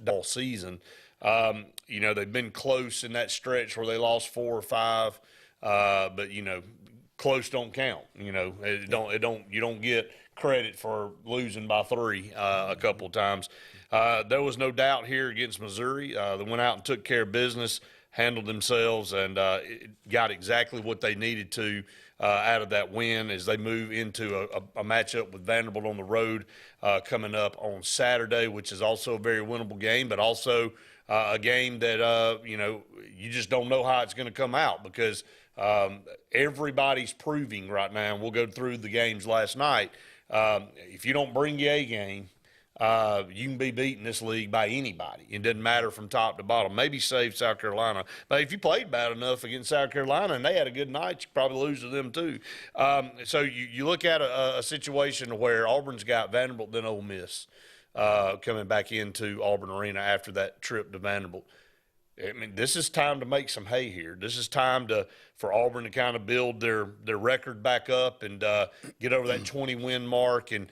all season. They've been close in that stretch where they lost 4 or 5, but close don't count. You don't get credit for losing by 3 a couple of times. There was no doubt here against Missouri. They went out and took care of business, handled themselves, and got exactly what they needed to out of that win as they move into a matchup with Vanderbilt on the road coming up on Saturday, which is also a very winnable game, but also a game that, you just don't know how it's going to come out because everybody's proving right now, and we'll go through the games last night, if you don't bring your A game, you can be beaten this league by anybody. It doesn't matter from top to bottom. Maybe save South Carolina. But if you played bad enough against South Carolina and they had a good night, you probably lose to them too. So you look at a situation where Auburn's got Vanderbilt, then Ole Miss coming back into Auburn Arena after that trip to Vanderbilt. I mean, this is time to make some hay here. This is time for Auburn to kind of build their record back up and get over that 20-win mark and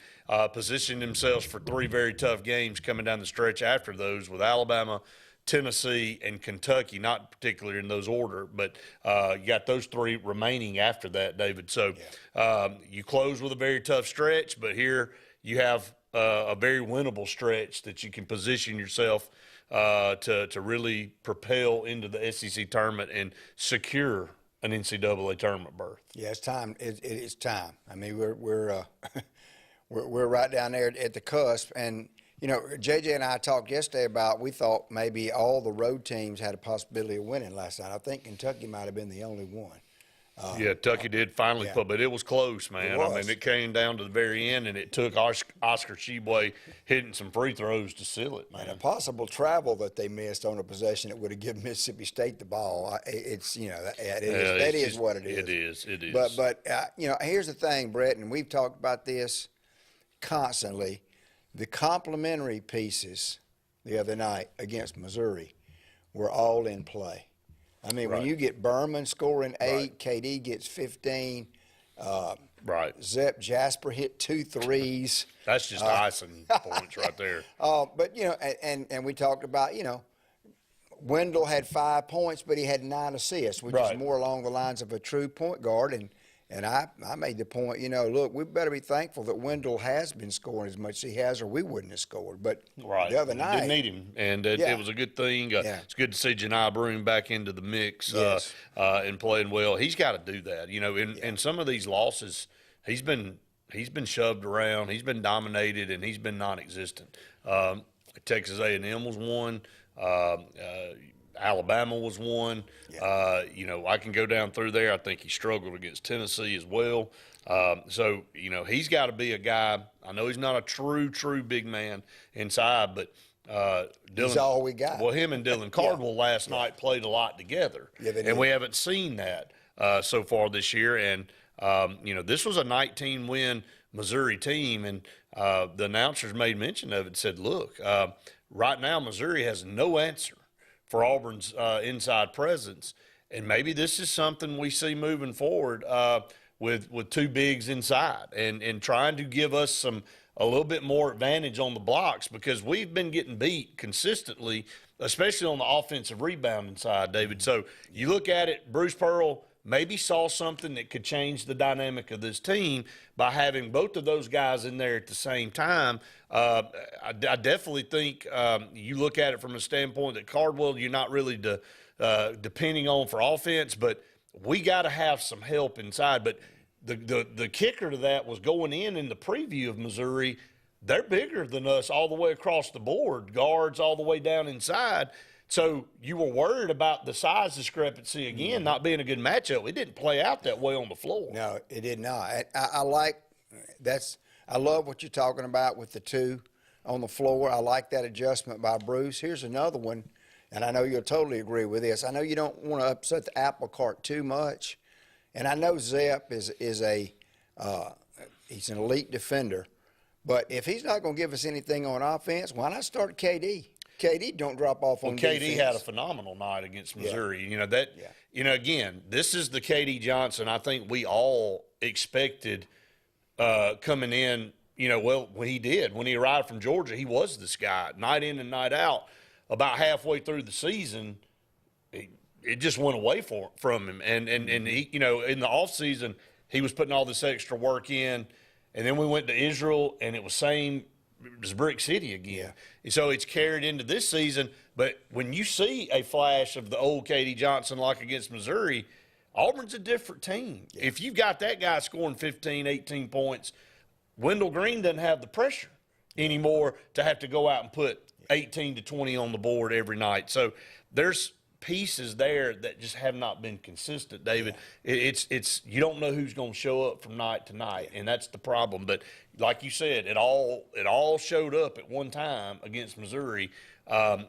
position themselves for 3 very tough games coming down the stretch after those with Alabama, Tennessee, and Kentucky, not particularly in those order, but you got those 3 remaining after that, David. So you close with a very tough stretch, but here you have a very winnable stretch that you can position yourself to really propel into the SEC tournament and secure an NCAA tournament berth. Yeah, it's time. It is time. I mean, we're right down there at the cusp. And JJ and I talked yesterday about we thought maybe all the road teams had a possibility of winning last night. I think Kentucky might have been the only one. Kentucky did finally put, but it was close, man. I mean, it came down to the very end, and it took Oscar Tshiebwe hitting some free throws to seal it, man. And a possible travel that they missed on a possession that would have given Mississippi State the ball. It's that is what it is. It is. But here's the thing, Brett, and we've talked about this constantly. The complementary pieces the other night against Missouri were all in play. I mean, when you get Berman scoring 8, KD gets 15. Zep Jasper hit 2 threes. That's just icing points right there. But and we talked about Wendell had 5 points, but he had 9 assists, which is more along the lines of a true point guard. And I made the point, look, we better be thankful that Wendell has been scoring as much as he has, or we wouldn't have scored. But the other night, didn't need him, and it was a good thing. It's good to see Janai Broome back into the mix and playing well. He's got to do that. In some of these losses, he's been shoved around, he's been dominated, and he's been non-existent. Texas A&M was one. Alabama was one. I can go down through there. I think he struggled against Tennessee as well. So he's got to be a guy. I know he's not a true big man inside, but he's all we got. Well, him and Dylan Cardwell last night played a lot together, and we haven't seen that so far this year. And this was a 19-win Missouri team, and the announcers made mention of it. Said, look, right now Missouri has no answer for Auburn's inside presence, and maybe this is something we see moving forward with 2 bigs inside and trying to give us a little bit more advantage on the blocks because we've been getting beat consistently, especially on the offensive rebounding side, David. So you look at it, Bruce Pearl maybe saw something that could change the dynamic of this team by having both of those guys in there at the same time. I definitely think you look at it from a standpoint that Cardwell you're not really depending on for offense, but we got to have some help inside. But the kicker to that was going in the preview of Missouri, they're bigger than us all the way across the board, guards all the way down inside. So you were worried about the size discrepancy again, not being a good matchup. It didn't play out that way on the floor. No, it did not. I like that's. I love what you're talking about with the 2 on the floor. I like that adjustment by Bruce. Here's another one, and I know you'll totally agree with this. I know you don't want to upset the apple cart too much, and I know Zep is he's an elite defender, but if he's not going to give us anything on offense, why not start KD? KD don't drop off on defense. KD had a phenomenal night against Missouri. Again, this is the KD Johnson I think we all expected coming in. When he did. When he arrived from Georgia, he was this guy, night in and night out. about halfway through the season, it just went away from him. And he, in the offseason, he was putting all this extra work in. And then we went to Israel, and it was same as Brick City again. Yeah. And so it's carried into this season. But when you see a flash of the old K.D. Johnson like against Missouri, Auburn's a different team. Yeah. If you've got that guy scoring 15, 18 points, Wendell Green doesn't have the pressure anymore to have to go out and put 18 to 20 on the board every night. So there's pieces there that just have not been consistent, David. Yeah. It's you don't know who's going to show up from night to night, and that's the problem. But like you said, it all showed up at one time against Missouri, and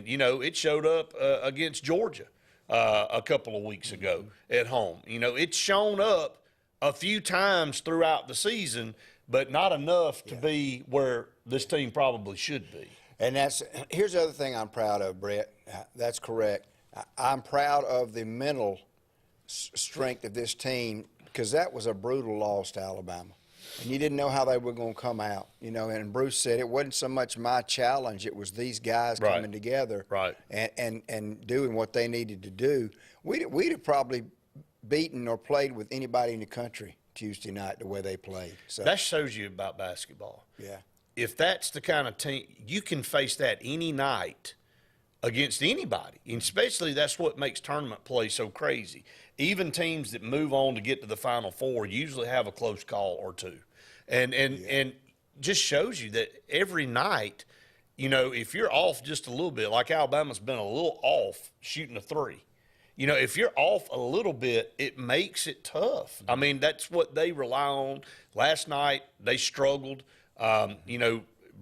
it showed up against Georgia a couple of weeks ago at home. It's shown up a few times throughout the season, but not enough to be where this team probably should be. And here's the other thing I'm proud of, Brett. That's correct. I'm proud of the mental strength of this team, because that was a brutal loss to Alabama. And you didn't know how they were going to come out. And Bruce said it wasn't so much my challenge, it was these guys coming together and doing what they needed to do. We'd have probably beaten or played with anybody in the country Tuesday night the way they played. So that shows you about basketball. Yeah. If that's the kind of team, you can face that any night against anybody, and especially that's what makes tournament play so crazy. Even teams that move on to get to the Final Four usually have a close call or two, and just shows you that every night, if you're off just a little bit, like Alabama's been a little off shooting a three, if you're off a little bit, it makes it tough. I mean, that's what they rely on. Last night they struggled.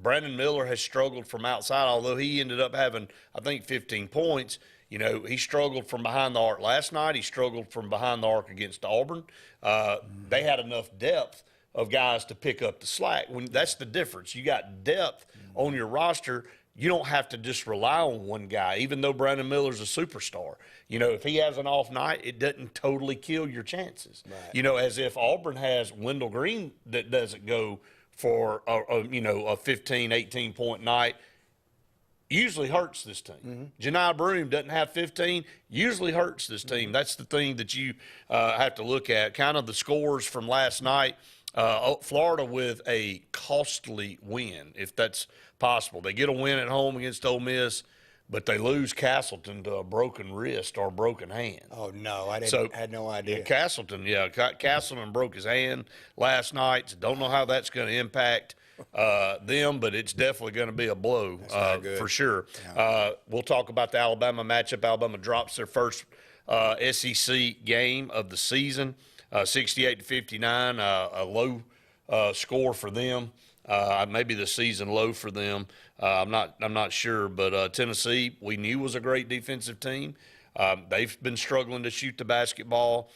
Brandon Miller has struggled from outside, although he ended up having, I think, 15 points. He struggled from behind the arc last night. He struggled from behind the arc against Auburn. They had enough depth of guys to pick up the slack. That's the difference. You got depth on your roster. You don't have to just rely on one guy, even though Brandon Miller's a superstar. If he has an off night, it doesn't totally kill your chances. Right. As if Auburn has Wendell Green that doesn't go for a 15, 18-point night, usually hurts this team. Janai Broome doesn't have 15, usually hurts this team. That's the thing that you have to look at. Kind of the scores from last night, Florida with a costly win, if that's possible. They get a win at home against Ole Miss, but they lose Castleton to a broken wrist or a broken hand. Oh, no, I had no idea. Castleton broke his hand last night. Don't know how that's going to impact them, but it's definitely going to be a blow for sure. Yeah. We'll talk about the Alabama matchup. Alabama drops their first SEC game of the season, 68-59, a low score for them. Maybe the season low for them. I'm not sure, but Tennessee, we knew was a great defensive team. They've been struggling to shoot the basketball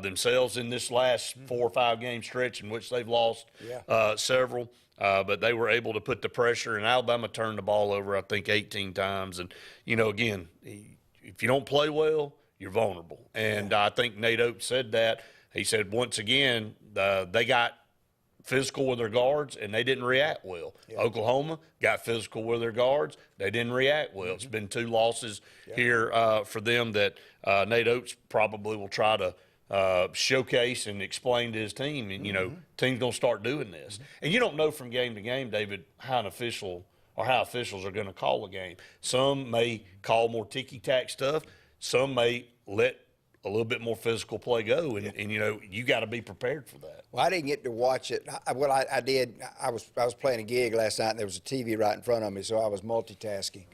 themselves in this last 4 or 5 game stretch in which they've lost several. But they were able to put the pressure, and Alabama turned the ball over, I think, 18 times. And, again, if you don't play well, you're vulnerable. And I think Nate Oates said that. He said, once again, they got physical with their guards, and they didn't react well. Yeah. Oklahoma got physical with their guards. They didn't react well. It's been 2 losses here for them that Nate Oates probably will try to showcase and explain to his team. And, team's going to start doing this. And you don't know from game to game, David, how officials are going to call a game. Some may call more ticky-tack stuff. Some may let a little bit more physical play go, and you got to be prepared for that. Well, I didn't get to watch it. I did. I was playing a gig last night, and there was a TV right in front of me, so I was multitasking.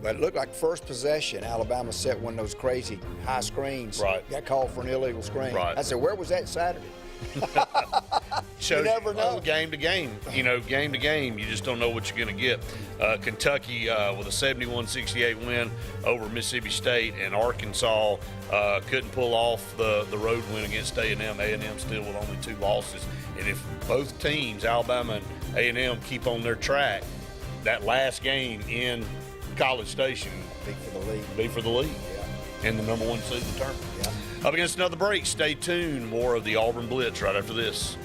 But it looked like first possession, Alabama set one of those crazy high screens. Right. Got called for an illegal screen. Right. I said, where was that Saturday? You never know. Game to game, game to game, you just don't know what you're going to get. Kentucky with a 71-68 win over Mississippi State, and Arkansas couldn't pull off the road win against A&M. A&M still with only 2 losses. And if both teams, Alabama and A&M, keep on their track, that last game in College Station be for the league. Yeah. And the number 1 seed in the tournament. Yeah. Up against another break. Stay tuned. More of the Auburn Blitz right after this.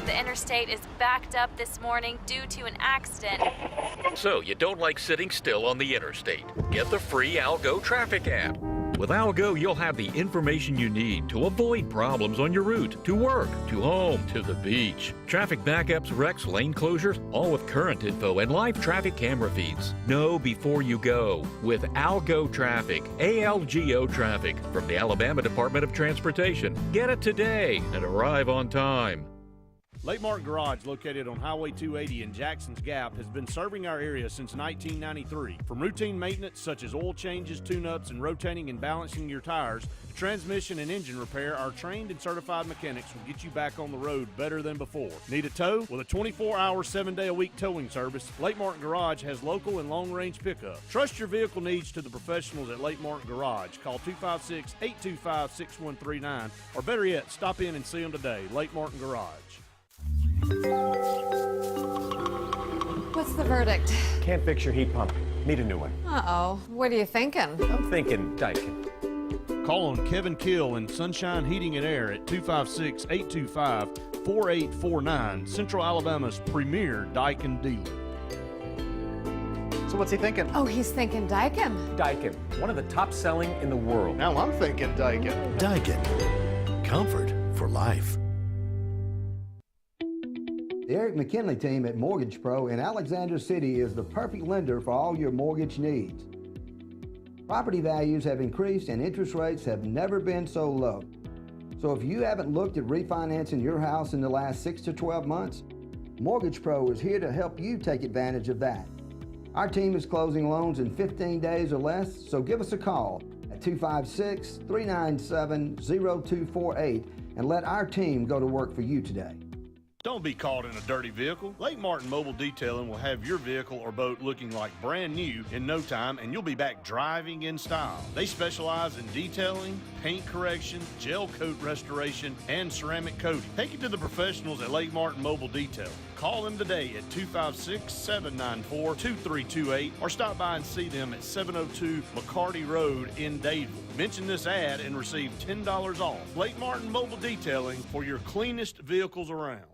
the interstate is backed up this morning due to an accident. So you don't like sitting still on the interstate? Get the free Algo traffic app. With Algo, you'll have the information you need to avoid problems on your route, to work, to home, to the beach. Traffic backups, wrecks, lane closures, all with current info and live traffic camera feeds. Know before you go with Algo Traffic, ALGO Traffic from the Alabama Department of Transportation. Get it today and arrive on time. Lake Martin Garage, located on Highway 280 in Jackson's Gap, has been serving our area since 1993. From routine maintenance such as oil changes, tune-ups, and rotating and balancing your tires, to transmission and engine repair, our trained and certified mechanics will get you back on the road better than before. Need a tow? With a 24-hour, 7-day-a-week towing service, Lake Martin Garage has local and long-range pickup. Trust your vehicle needs to the professionals at Lake Martin Garage. Call 256-825-6139, or better yet, stop in and see them today. Lake Martin Garage. What's the verdict? Can't fix your heat pump. Need a new one. Uh-oh. What are you thinking? I'm thinking Daikin. Call on Kevin Kill in Sunshine Heating and Air at 256-825-4849, Central Alabama's premier Daikin dealer. So what's he thinking? Oh, he's thinking Daikin. Daikin, one of the top selling in the world. Now I'm thinking Daikin. Daikin. Comfort for life. The Eric McKinley team at Mortgage Pro in Alexander City is the perfect lender for all your mortgage needs. Property values have increased and interest rates have never been so low. So if you haven't looked at refinancing your house in the last 6 to 12 months, Mortgage Pro is here to help you take advantage of that. Our team is closing loans in 15 days or less, so give us a call at 256-397-0248 and let our team go to work for you today. Don't be caught in a dirty vehicle. Lake Martin Mobile Detailing will have your vehicle or boat looking like brand new in no time, and you'll be back driving in style. They specialize in detailing, paint correction, gel coat restoration, and ceramic coating. Take it to the professionals at Lake Martin Mobile Detailing. Call them today at 256-794-2328 or stop by and see them at 702 McCarty Road in Dadeville. Mention this ad and receive $10 off. Lake Martin Mobile Detailing for your cleanest vehicles around.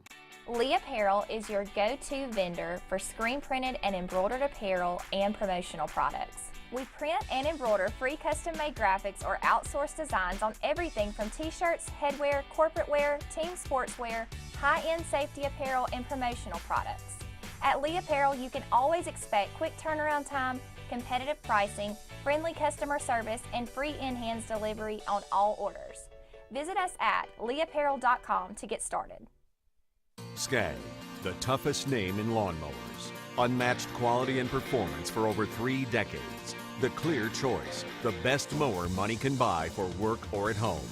Lee Apparel is your go-to vendor for screen printed and embroidered apparel and promotional products. We print and embroider free custom-made graphics or outsourced designs on everything from t-shirts, headwear, corporate wear, team sportswear, high-end safety apparel, and promotional products. At Lee Apparel, you can always expect quick turnaround time, competitive pricing, friendly customer service, and free in-hands delivery on all orders. Visit us at leeapparel.com to get started. Skag, the toughest name in lawnmowers. Unmatched quality and performance for over 3 decades. The clear choice, the best mower money can buy for work or at home.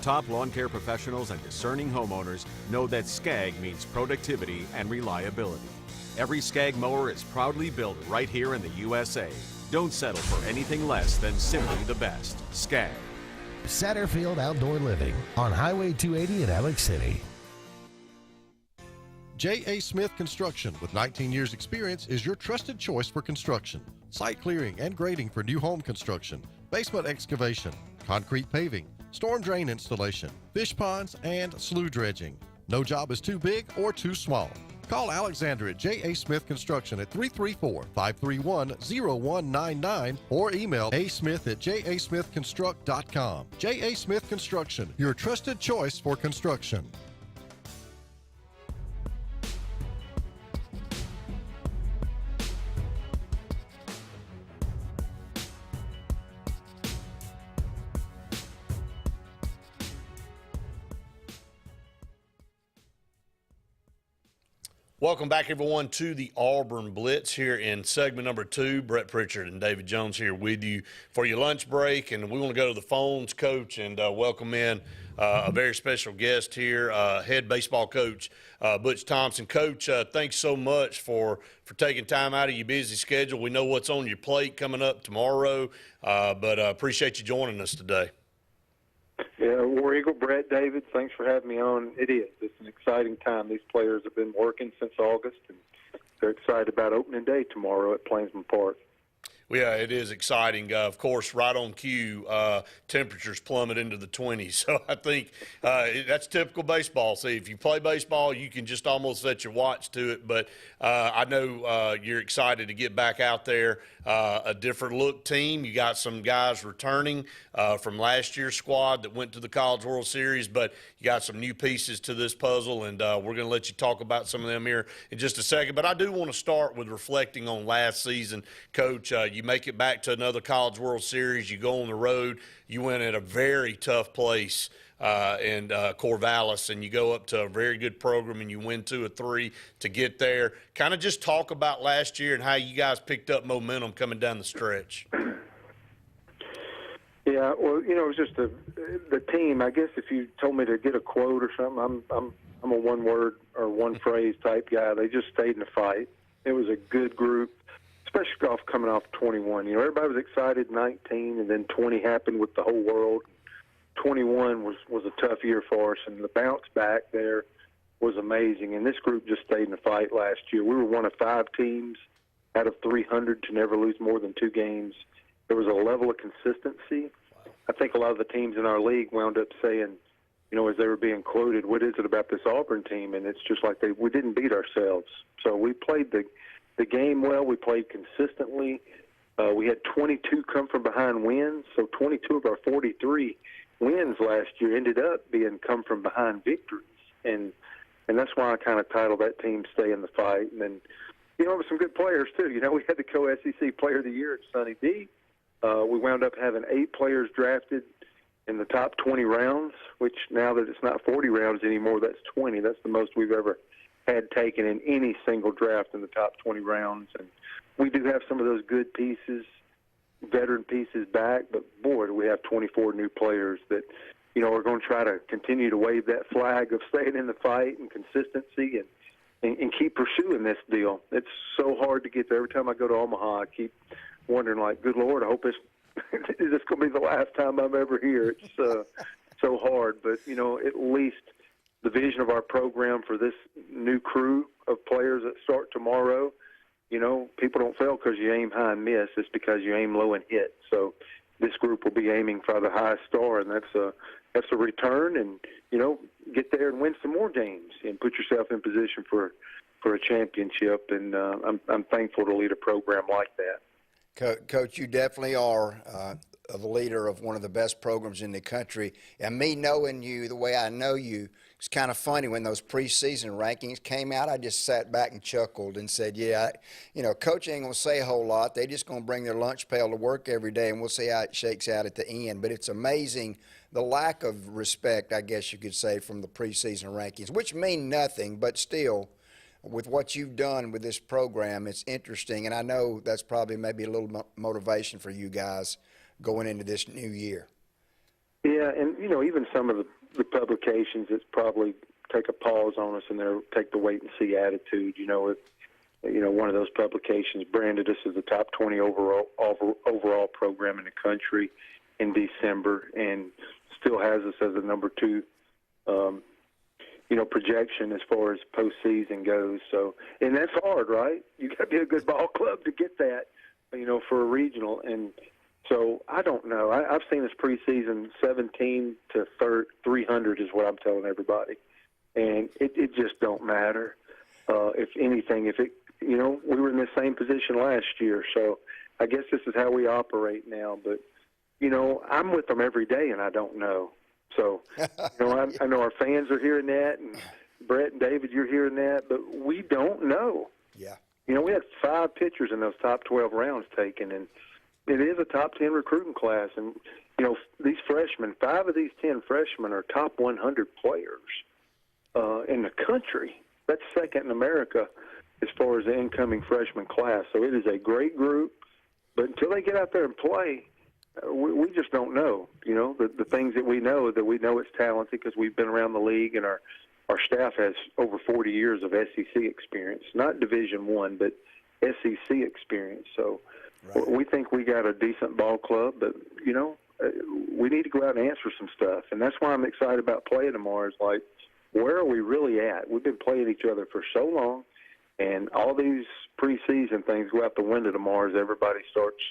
Top lawn care professionals and discerning homeowners know that Skag means productivity and reliability. Every Skag mower is proudly built right here in the USA. Don't settle for anything less than simply the best. Skag. Satterfield Outdoor Living on Highway 280 in Alex City. J.A. Smith Construction, with 19 years experience, is your trusted choice for construction. Site clearing and grading for new home construction, basement excavation, concrete paving, storm drain installation, fish ponds, and slough dredging. No job is too big or too small. Call Alexander at J.A. Smith Construction at 334-531-0199 or email asmith@jasmithconstruct.com. J.A. Smith Construction, your trusted choice for construction. Welcome back, everyone, to the Auburn Blitz here in segment number 2. Brett Pritchard and David Jones here with you for your lunch break, and we want to go to the phones, Coach, and welcome in a very special guest here, head baseball coach Butch Thompson. Coach, thanks so much for taking time out of your busy schedule. We know what's on your plate coming up tomorrow, but appreciate you joining us today. Yeah, War Eagle, Brett, David, thanks for having me on. It is. It's an exciting time. These players have been working since August, and they're excited about opening day tomorrow at Plainsman Park. Yeah, it is exciting. Of course, right on cue, temperatures plummet into the 20s. So I think that's typical baseball. See, if you play baseball, you can just almost set your watch to it. But I know you're excited to get back out there. A different look team. You got some guys returning from last year's squad that went to the College World Series, but you got some new pieces to this puzzle, and we're going to let you talk about some of them here in just a second. But I do want to start with reflecting on last season. Coach, you make it back to another College World Series. You go on the road. You win at a very tough place in Corvallis, and you go up to a very good program, and you win 2 of 3 to get there. Kind of just talk about last year and how you guys picked up momentum coming down the stretch. Yeah, well, it was just the team. I guess if you told me to get a quote or something, I'm a one-word or one-phrase type guy. They just stayed in the fight. It was a good group, especially coming off 21. Everybody was excited 19, and then 20 happened with the whole world. 21 was a tough year for us, and the bounce back there was amazing. And this group just stayed in the fight last year. We were one of 5 teams out of 300 to never lose more than 2 games. There was a level of consistency. I think a lot of the teams in our league wound up saying, as they were being quoted, what is it about this Auburn team? And it's just like we didn't beat ourselves. So we played the game well. We played consistently. We had 22 come from behind wins, so 22 of our 43 wins last year ended up being come from behind victories. And that's why I kind of titled that team Stay in the Fight. And then, with some good players, too. We had the co-SEC Player of the Year at Sonny D. We wound up having 8 players drafted in the top 20 rounds, which now that it's not 40 rounds anymore, that's 20. That's the most we've ever had taken in any single draft in the top 20 rounds. And we do have some of those good pieces, veteran pieces back, but boy, do we have 24 new players that, are going to try to continue to wave that flag of staying in the fight and consistency and keep pursuing this deal. It's so hard to get there. Every time I go to Omaha, I keep wondering, good Lord, I hope is this going to be the last time I'm ever here? It's so hard, but, at least the vision of our program for this new crew of players that start tomorrow, people don't fail because you aim high and miss. It's because you aim low and hit. So this group will be aiming for the highest star, and that's a return, and, get there and win some more games and put yourself in position for a championship. And I'm thankful to lead a program like that. Coach, you definitely are the leader of one of the best programs in the country. And me knowing you the way I know you, it's kind of funny when those preseason rankings came out, I just sat back and chuckled and said, Coach ain't going to say a whole lot. They just going to bring their lunch pail to work every day, and we'll see how it shakes out at the end. But it's amazing the lack of respect, I guess you could say, from the preseason rankings, which mean nothing, but still, with what you've done with this program, it's interesting, and I know that's probably maybe a little motivation for you guys going into this new year. Yeah, and, even some of the publications that probably take a pause on us and they'll take the wait-and-see attitude. One of those publications branded us as the top 20 overall program in the country in December and still has us as a number 2 projection as far as postseason goes. So, and that's hard, right? You got to be a good ball club to get that, for a regional. And so I don't know. I've seen this preseason 17 to 300 is what I'm telling everybody, and it just don't matter. If anything, we were in the same position last year, so I guess this is how we operate now. But I'm with them every day, and I don't know. So, I know our fans are hearing that, and Brett and David, you're hearing that, but we don't know. Yeah. We had 5 pitchers in those top 12 rounds taken, and it is a top 10 recruiting class. And, these freshmen, 5 of these 10 freshmen are top 100 players in the country. That's second in America as far as the incoming freshman class. So it is a great group, but until they get out there and play, we just don't know, the things that we know it's talented because we've been around the league, and our staff has over 40 years of SEC experience, not Division I, but SEC experience. So right. We think we got a decent ball club, but, we need to go out and answer some stuff. And that's why I'm excited about playing tomorrow is where are we really at? We've been playing each other for so long. And all these preseason things go out the window tomorrow as everybody starts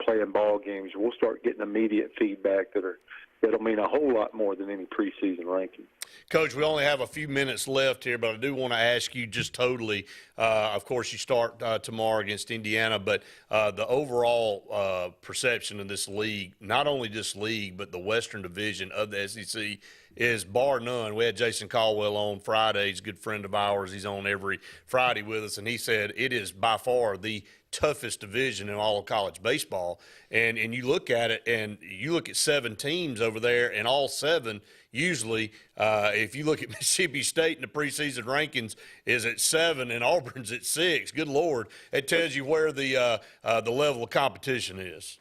playing ball games. We'll start getting immediate feedback that'll mean a whole lot more than any preseason ranking. Coach, we only have a few minutes left here, but I do want to ask you just totally, of course, you start tomorrow against Indiana, but the overall perception of this league, not only this league, but the Western Division of the SEC is bar none. We had Jason Caldwell on Friday. He's a good friend of ours. He's on every Friday with us, and he said it is by far the toughest division in all of college baseball. And you look at it, and you look at 7 teams over there, and all 7 usually, if you look at Mississippi State in the preseason rankings, is at 7 and Auburn's at 6. Good Lord, it tells you where the level of competition is.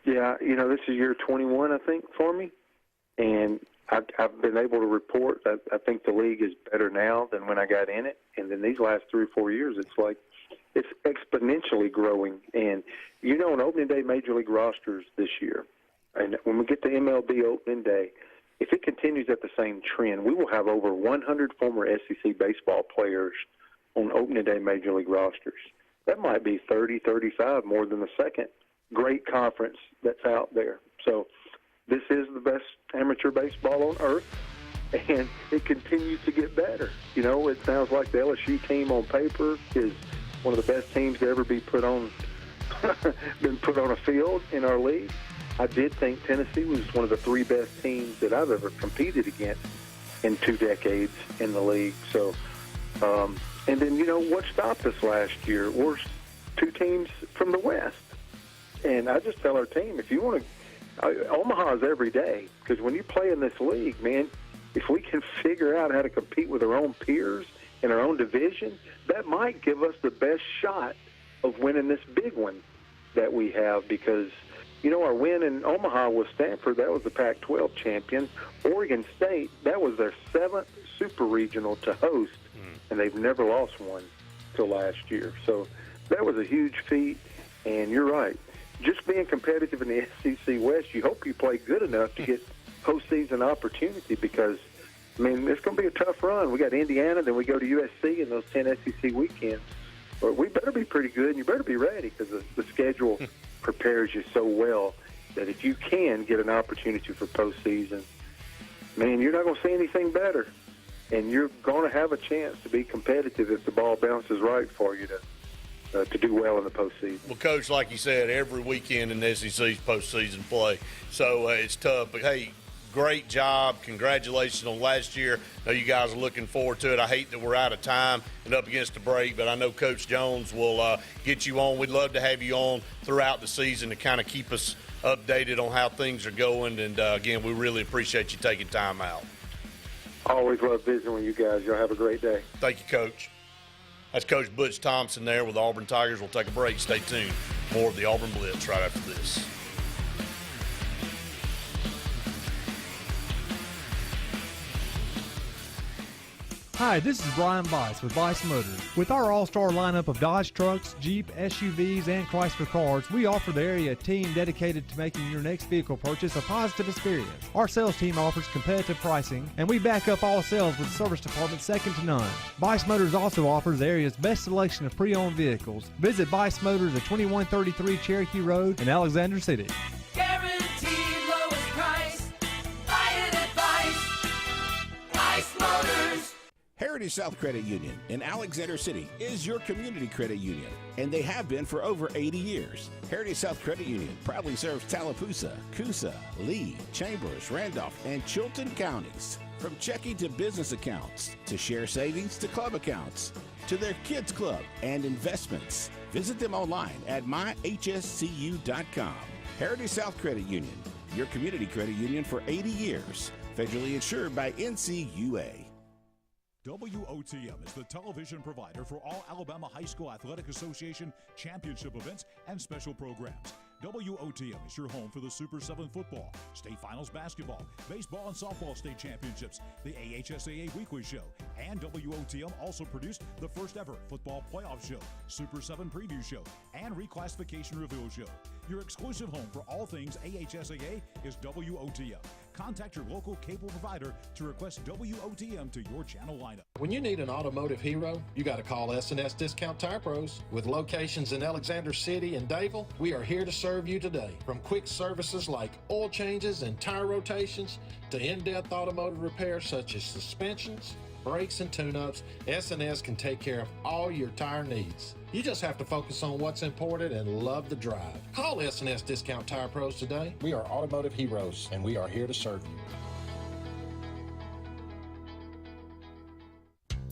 Yeah, this is year 21, I think, for me, and I've been able to report that I think the league is better now than when I got in it, and then these last 3 or 4 years, it's like it's exponentially growing. And on opening day Major League rosters this year, and when we get to MLB opening day, if it continues at the same trend, we will have over 100 former SEC baseball players on opening day Major League rosters. That might be 30, 35 more than the second great conference that's out there. So this is the best amateur baseball on earth, and it continues to get better. It sounds like the LSU team on paper is one of the best teams to ever be put on a field in our league. I did think Tennessee was one of the 3 best teams that I've ever competed against in 2 decades in the league. So, and then, what stopped us last year were 2 teams from the West. And I just tell our team, if you want to, Omaha's every day, because when you play in this league, man, if we can figure out how to compete with our own peers in our own division, that might give us the best shot of winning this big one that we have, because our win in Omaha with Stanford, that was the Pac-12 champion. Oregon State, that was their 7th super regional to host, and they've never lost one till last year. So that was a huge feat, and you're right. Just being competitive in the SEC West, you hope you play good enough to get postseason opportunity, because, it's going to be a tough run. We got Indiana, then we go to USC in those 10 SEC weekends. But we better be pretty good, and you better be ready, because the schedule prepares you so well that if you can get an opportunity for postseason, you're not going to see anything better. And you're going to have a chance to be competitive if the ball bounces right for you to do well in the postseason. Well, Coach, like you said, every weekend in the SEC's postseason play, so it's tough. But, hey, great job. Congratulations on last year. I know you guys are looking forward to it. I hate that we're out of time and up against the break, but I know Coach Jones will get you on. We'd love to have you on throughout the season to kind of keep us updated on how things are going. And, again, we really appreciate you taking time out. Always love visiting with you guys. Y'all have a great day. Thank you, Coach. That's Coach Butch Thompson there with the Auburn Tigers. We'll take a break. Stay tuned. More of the Auburn Blitz right after this. Hi, this is Brian Bice with Bice Motors. With our all-star lineup of Dodge trucks, Jeep, SUVs, and Chrysler cars, we offer the area team dedicated to making your next vehicle purchase a positive experience. Our sales team offers competitive pricing, and we back up all sales with a service department second to none. Bice Motors also offers the area's best selection of pre-owned vehicles. Visit Bice Motors at 2133 Cherokee Road in Alexander City. Guaranteed lowest price. Buy it at Bice Motors. Heritage South Credit Union in Alexander City is your community credit union, and they have been for over 80 years. Heritage South Credit Union proudly serves Tallapoosa, Coosa, Lee, Chambers, Randolph, and Chilton counties. From checking to business accounts, to share savings to club accounts, to their kids club and investments. Visit them online at myhscu.com. Heritage South Credit Union, your community credit union for 80 years. Federally insured by NCUA. WOTM is the television provider for all Alabama High School Athletic Association championship events and special programs. WOTM is your home for the Super 7 football, state finals basketball, baseball and softball state championships, the AHSAA weekly show, and WOTM also produced the first ever football playoff show, Super 7 preview show, and reclassification reveal show. Your exclusive home for all things AHSAA is WOTM. Contact your local cable provider to request WOTM to your channel lineup. When you need an automotive hero, you got to call S&S Discount Tire Pros. With locations in Alexander City and Dayville, we are here to serve you today. From quick services like oil changes and tire rotations to in-depth automotive repairs such as suspensions, brakes, and tune-ups, S&S can take care of all your tire needs. You just have to focus on what's important and love the drive. Call S&S Discount Tire Pros today. We are automotive heroes, and we are here to serve you.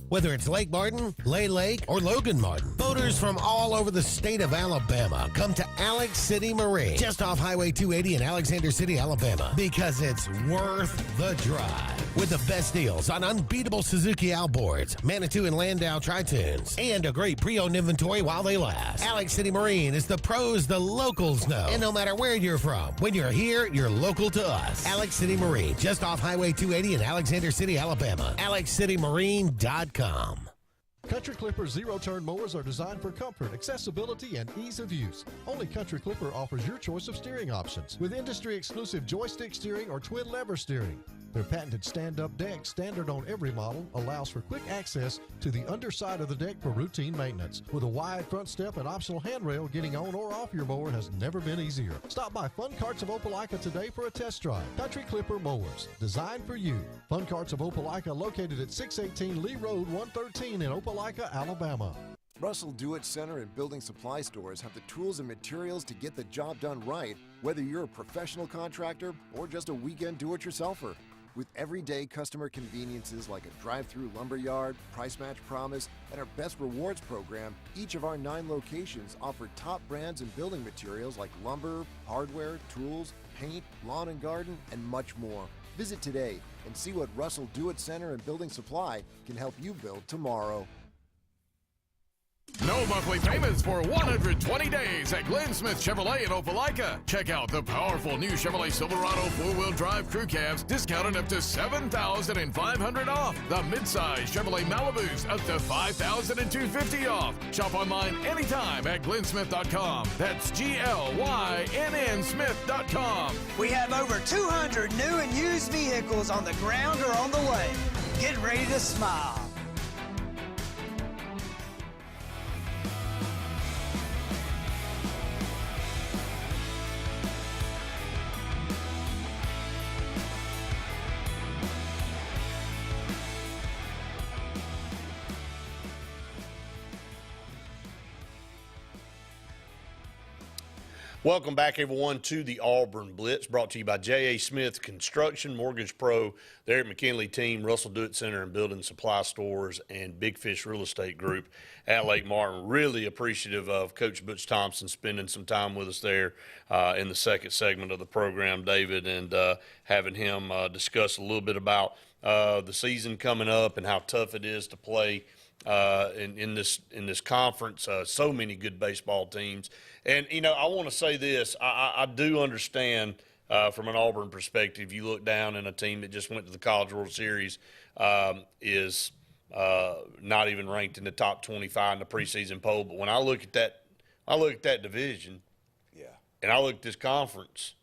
Whether it's Lake Martin, Lay Lake, or Logan Martin, boaters from all over the state of Alabama come to Alex City Marine, just off Highway 280 in Alexander City, Alabama, because it's worth the drive. With the best deals on unbeatable Suzuki outboards, Manitou and Landau Tritoons, and a great pre-owned inventory while they last. Alex City Marine is the pros the locals know. And no matter where you're from, when you're here, you're local to us. Alex City Marine, just off Highway 280 in Alexander City, Alabama. AlexCityMarine.com. Country Clipper zero-turn mowers are designed for comfort, accessibility, and ease of use. Only Country Clipper offers your choice of steering options with industry-exclusive joystick steering or twin-lever steering. Their patented stand-up deck, standard on every model, allows for quick access to the underside of the deck for routine maintenance. With a wide front step and optional handrail, getting on or off your mower has never been easier. Stop by Fun Carts of Opelika today for a test drive. Country Clipper mowers, designed for you. Fun Carts of Opelika, located at 618 Lee Road, 113 in Opelika, Alabama. Russell Do-It Center and building supply stores have the tools and materials to get the job done right, whether you're a professional contractor or just a weekend do-it-yourselfer. With everyday customer conveniences like a drive-through lumberyard, price match promise, and our best rewards program, each of our 9 locations offer top brands and building materials like lumber, hardware, tools, paint, lawn and garden, and much more. Visit today and see what Russell Do-It Center and Building Supply can help you build tomorrow. No monthly payments for 120 days at Glenn Smith Chevrolet in Opelika. Check out the powerful new Chevrolet Silverado 4-wheel drive crew cabs discounted up to $7,500 off. The midsize Chevrolet Malibus up to $5,250 off. Shop online anytime at glennsmith.com. That's GLYNN Smith.com. We have over 200 new and used vehicles on the ground or on the way. Get ready to smile. Welcome back, everyone, to the Auburn Blitz, brought to you by J.A. Smith Construction, Mortgage Pro, the Eric McKinley team, Russell Do-It Center and Building Supply Stores, and Big Fish Real Estate Group at Lake Martin. Really appreciative of Coach Butch Thompson spending some time with us there in the second segment of the program, David, and having him discuss a little bit about the season coming up and how tough it is to play in this conference. So many good baseball teams. And, you know, I want to say this. I do understand from an Auburn perspective, you look down and a team that just went to the College World Series is not even ranked in the top 25 in the preseason poll. But when I look at that division, and I look at this conference,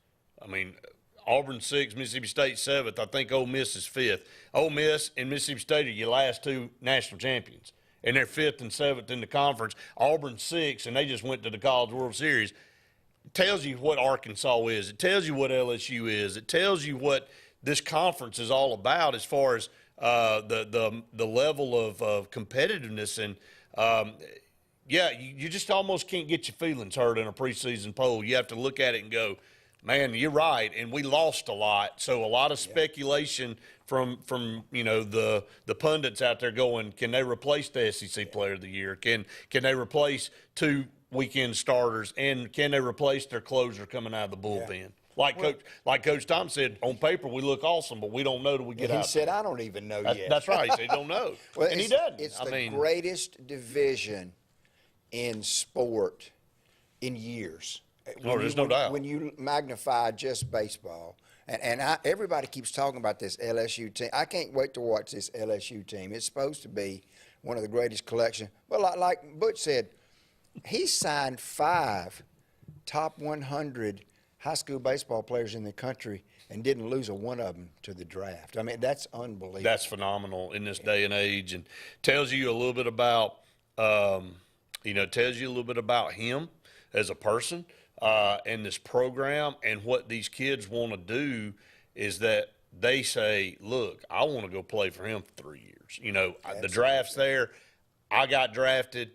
I mean, Auburn 6th, Mississippi State 7th. I think Ole Miss is 5th. Ole Miss and Mississippi State are your last 2 national champions, and they're 5th and 7th in the conference. Auburn 6th, and they just went to the College World Series. It tells you what Arkansas is. It tells you what LSU is. It tells you what this conference is all about as far as the level of competitiveness. And, you just almost can't get your feelings hurt in a preseason poll. You have to look at it and go, man, you're right, and we lost a lot. So a lot of speculation from you know the pundits out there going, can they replace the SEC Player of the Year? Can they replace 2 weekend starters, and can they replace their closer coming out of the bullpen? Like Coach Tom said, on paper we look awesome, but we don't know till we get out. He said, I don't even know yet. That's right. He said, don't know, and he doesn't. It's the greatest division in sport in years. There's no doubt. When you magnify just baseball, and everybody keeps talking about this LSU team. I can't wait to watch this LSU team. It's supposed to be one of the greatest collections. But like Butch said, he signed 5 top 100 high school baseball players in the country and didn't lose a one of them to the draft. I mean, that's unbelievable. That's phenomenal in this day and age, and tells you a little bit about, tells you a little bit about him as a person and this program. And what these kids want to do is that they say, look, I want to go play for him for 3 years. You know, the draft's there. I got drafted.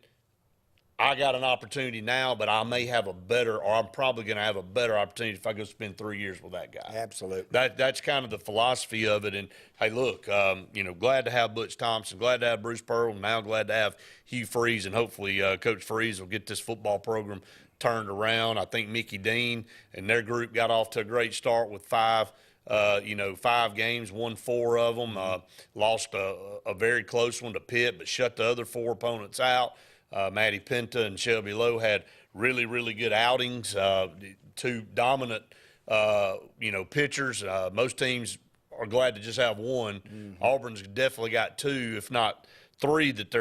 I got an opportunity now, but I may have a better, or I'm probably going to have a better opportunity if I go spend 3 years with that guy. Absolutely. That's kind of the philosophy of it. And, hey, look, glad to have Butch Thompson, glad to have Bruce Pearl, now glad to have Hugh Freeze, and hopefully Coach Freeze will get this football program turned around. I think Mickey Dean and their group got off to a great start with 5 games, won 4 of them, lost a very close one to Pitt, but shut the other 4 opponents out. Matty Pinta and Shelby Lowe had really, really good outings, 2 dominant, pitchers. Most teams are glad to just have one. Mm-hmm. Auburn's definitely got 2, if not 3, that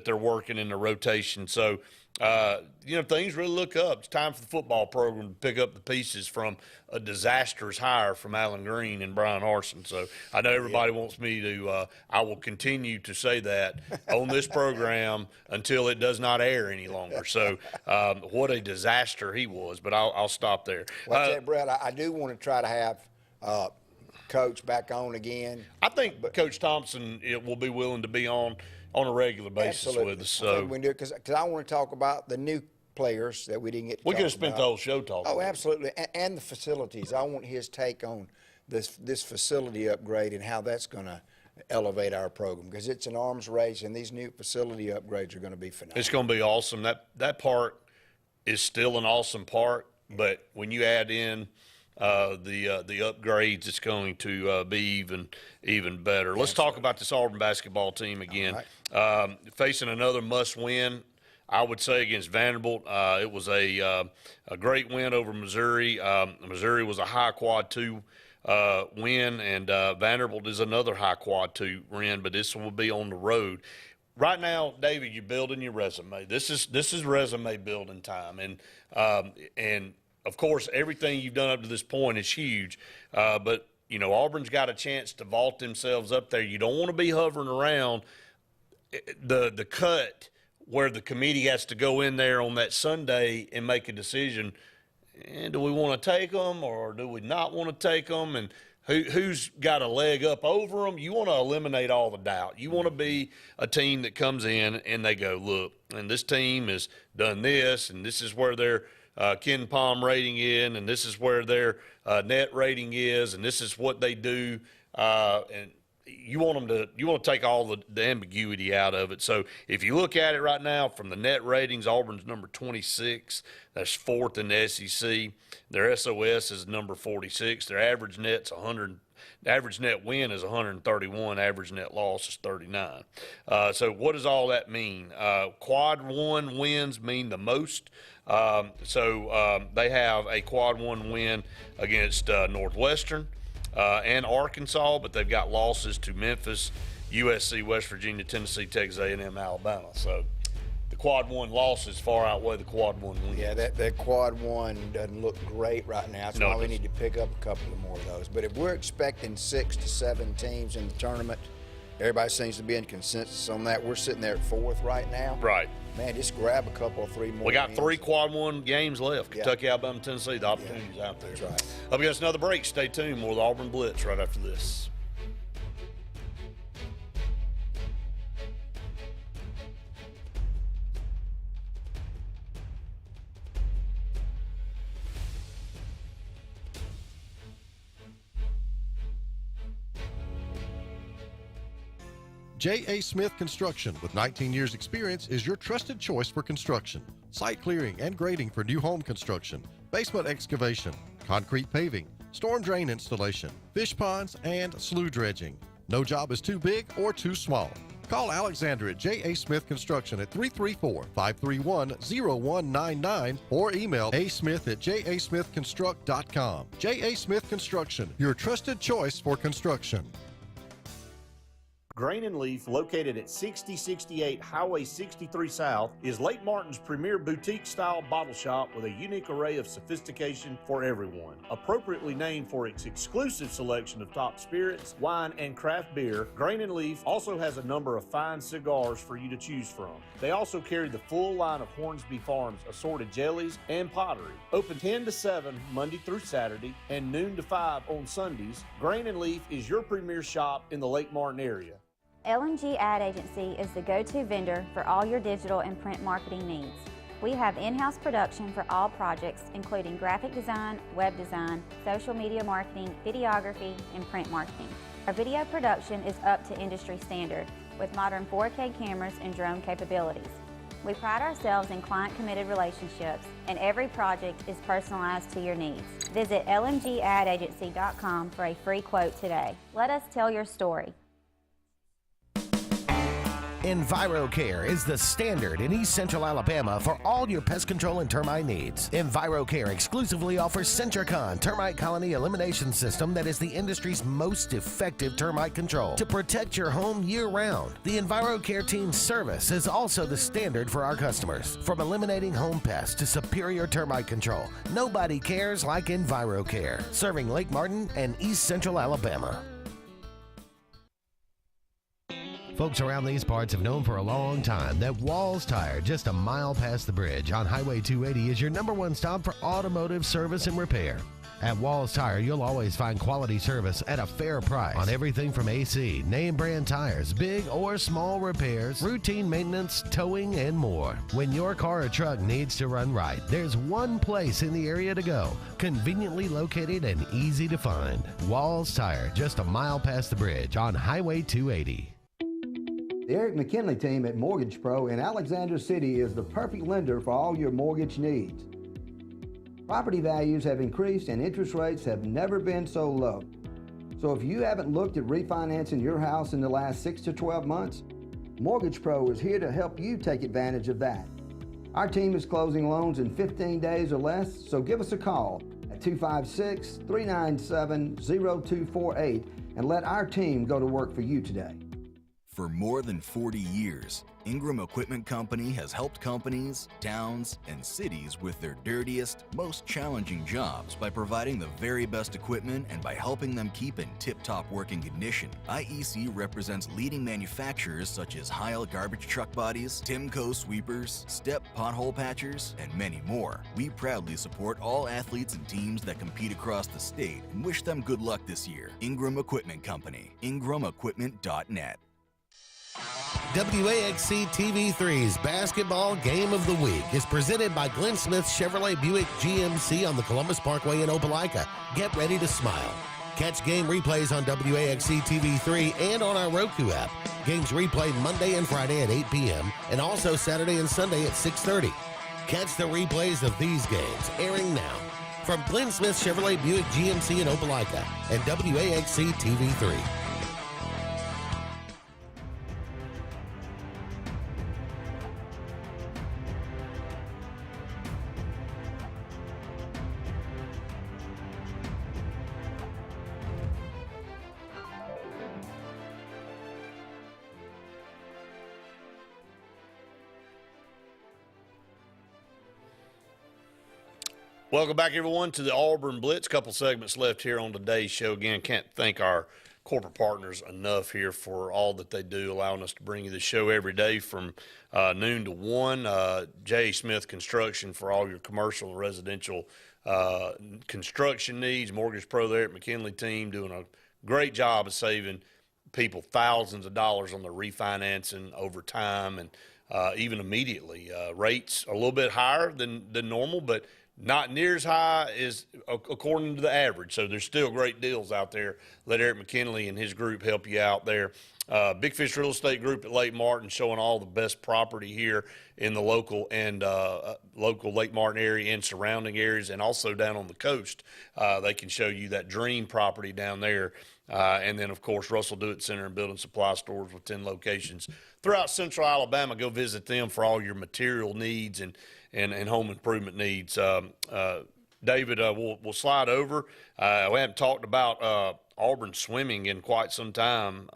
they're working in the rotation. So, things really look up. It's time for the football program to pick up the pieces from a disastrous hire from Alan Green and Brian Harsin. So I know everybody wants me to, I will continue to say that on this program until it does not air any longer. So what a disaster he was, but I'll stop there. Well, Brett, I do want to try to have Coach back on again. I think Coach Thompson will be willing to be on a regular basis with us. So we can do it because I want to talk about the new players that we didn't get to we talk could have spent about. the whole show talking. Oh, absolutely, and the facilities. I want his take on this facility upgrade and how that's going to elevate our program, because it's an arms race, and these new facility upgrades are going to be phenomenal. It's going to be awesome. That part is still an awesome part, but when you add in the upgrades, it's going to be even better. Let's talk about this Auburn basketball team again. Right. Facing another must-win, I would say, against Vanderbilt. It was a great win over Missouri. Missouri was a high quad 2 win, and Vanderbilt is another high quad 2 win, but this will be on the road. Right now, David, you're building your resume. This is resume building time, and of course, everything you've done up to this point is huge, but Auburn's got a chance to vault themselves up there. You don't want to be hovering around the cut where the committee has to go in there on that Sunday and make a decision. And do we want to take them or do we not want to take them? And who's got a leg up over them? You want to eliminate all the doubt. You want to be a team that comes in and they go, look, and this team has done this, and this is where their Ken Palm rating is, and this is where their net rating is, and this is what they do. And you want to take all the ambiguity out of it. So if you look at it right now from the net ratings, Auburn's number 26. That's 4th in the SEC. Their SOS is number 46. Their average net's 100. Average net win is 131. Average net loss is 39. So what does all that mean? Quad 1 wins mean the most. So they have a quad 1 win against Northwestern and Arkansas, but they've got losses to Memphis, USC, West Virginia, Tennessee, Texas A&M, Alabama. So the quad 1 losses far outweigh the quad 1 wins. Yeah, that quad 1 doesn't look great right now. That's why we need to pick up a couple of more of those. But if we're expecting 6 to 7 teams in the tournament, everybody seems to be in consensus on that. We're sitting there at 4th right now. Right. Man, just grab a couple or 3 more. We got wins. 3 quad 1 games left. Kentucky, Alabama, Tennessee. The opportunity's out there. That's right. Up against another break. Stay tuned. More of the Auburn Blitz right after this. J.A. Smith Construction, with 19 years experience, is your trusted choice for construction. Site clearing and grading for new home construction, basement excavation, concrete paving, storm drain installation, fish ponds, and slough dredging. No job is too big or too small. Call Alexander at J.A. Smith Construction at 334-531-0199 or email asmith@jasmithconstruct.com. J.A. Smith Construction, your trusted choice for construction. Grain and Leaf, located at 6068 Highway 63 South, is Lake Martin's premier boutique-style bottle shop with a unique array of sophistication for everyone. Appropriately named for its exclusive selection of top spirits, wine, and craft beer, Grain and Leaf also has a number of fine cigars for you to choose from. They also carry the full line of Hornsby Farms assorted jellies and pottery. Open 10 to 7 Monday through Saturday and noon to 5 on Sundays, Grain and Leaf is your premier shop in the Lake Martin area. LMG Ad Agency is the go-to vendor for all your digital and print marketing needs. We have in-house production for all projects, including graphic design, web design, social media marketing, videography, and print marketing. Our video production is up to industry standard with modern 4K cameras and drone capabilities. We pride ourselves in client-committed relationships, and every project is personalized to your needs. Visit lmgadagency.com for a free quote today. Let us tell your story. EnviroCare is the standard in East Central Alabama for all your pest control and termite needs. EnviroCare exclusively offers Centricon termite colony elimination system that is the industry's most effective termite control to protect your home year-round. The EnviroCare team's service is also the standard for our customers. From eliminating home pests to superior termite control, nobody cares like EnviroCare, serving Lake Martin and East Central Alabama. Folks around these parts have known for a long time that Walls Tire, just a mile past the bridge on Highway 280, is your #1 stop for automotive service and repair. At Walls Tire, you'll always find quality service at a fair price on everything from AC, name brand tires, big or small repairs, routine maintenance, towing, and more. When your car or truck needs to run right, there's one place in the area to go, conveniently located and easy to find. Walls Tire, just a mile past the bridge on Highway 280. The Eric McKinley team at Mortgage Pro in Alexander City is the perfect lender for all your mortgage needs. Property values have increased and interest rates have never been so low. So if you haven't looked at refinancing your house in the last 6 to 12 months, Mortgage Pro is here to help you take advantage of that. Our team is closing loans in 15 days or less, so give us a call at 256-397-0248 and let our team go to work for you today. For more than 40 years, Ingram Equipment Company has helped companies, towns, and cities with their dirtiest, most challenging jobs by providing the very best equipment and by helping them keep in tip-top working condition. IEC represents leading manufacturers such as Heil garbage truck bodies, Timco sweepers, Step pothole patchers, and many more. We proudly support all athletes and teams that compete across the state and wish them good luck this year. Ingram Equipment Company, ingramequipment.net. WAXC TV3's Basketball Game of the Week is presented by Glenn Smith Chevrolet Buick GMC on the Columbus Parkway in Opelika. Get ready to smile. Catch game replays on WAXC TV3 and on our Roku app. Games replay Monday and Friday at 8 p.m. and also Saturday and Sunday at 6:30. Catch the replays of these games airing now from Glenn Smith Chevrolet Buick GMC in Opelika and WAXC TV3. Welcome back, everyone, to the Auburn Blitz. Couple segments left here on today's show. Again, can't thank our corporate partners enough here for all that they do, allowing us to bring you the show every day from noon to 1. J. Smith Construction for all your commercial and residential construction needs. Mortgage Pro there at McKinley team doing a great job of saving people thousands of dollars on their refinancing over time and even immediately. Rates are a little bit higher than normal, but not near as high as according to the average. So there's still great deals out there. Let Eric McKinley and his group help you out there. Big Fish Real Estate Group at Lake Martin showing all the best property here in the local and local Lake Martin area and surrounding areas, and also down on the coast. They can show you that dream property down there. And then, of course, Russell Do It Center and Building Supply Stores with 10 locations throughout Central Alabama. Go visit them for all your material needs and home improvement needs. David, we'll slide over. We haven't talked about Auburn swimming in quite some time.